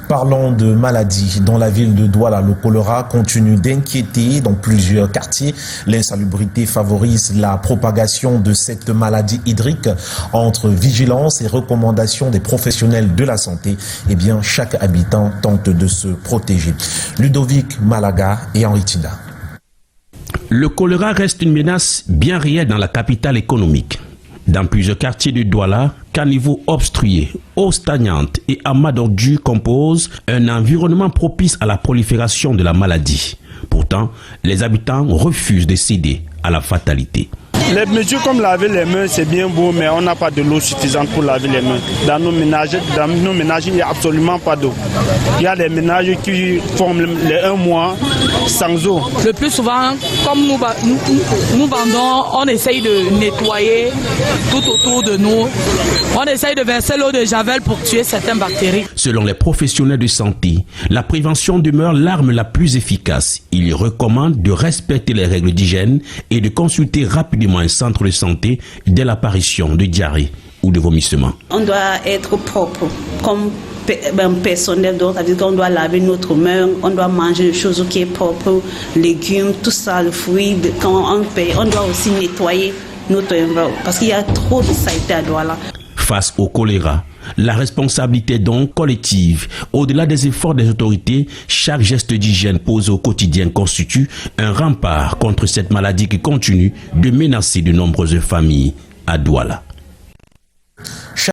Parlons de maladies. Dans la ville de Douala, le choléra continue d'inquiéter dans plusieurs quartiers. L'insalubrité favorise la propagation de cette maladie hydrique. Entre vigilance et recommandations des professionnels de la santé, eh bien, chaque habitant tente de se protéger. Ludovic Malaga et Henri Tinda. Le choléra reste une menace bien réelle dans la capitale économique. Dans plusieurs quartiers de Douala, caniveaux obstrués, eau stagnante et amas d'ordures composent un environnement propice à la prolifération de la maladie. Pourtant, les habitants refusent de céder à la fatalité. Les mesures comme laver les mains, c'est bien beau, mais on n'a pas de l'eau suffisante pour laver les mains. Dans nos ménages, il n'y a absolument pas d'eau. Il y a des ménages qui font les 1 mois sans eau. Le plus souvent, comme nous vendons, on essaye de nettoyer tout autour de nous. On essaye de verser l'eau de javel pour tuer certaines bactéries. Selon les professionnels de santé, la prévention demeure l'arme la plus efficace. Ils recommandent de respecter les règles d'hygiène et de consulter rapidement un centre de santé dès l'apparition de diarrhée ou de vomissement. On doit être propre comme personnel, donc ça veut dire qu'on doit laver notre main, on doit manger des choses qui sont propres, légumes, tout ça, le fruit. Quand on paye, on doit aussi nettoyer notre environnement parce qu'il y a trop de saleté à Douala. Face au choléra, la responsabilité est donc collective. Au-delà des efforts des autorités, chaque geste d'hygiène posé au quotidien constitue un rempart contre cette maladie qui continue de menacer de nombreuses familles à Douala.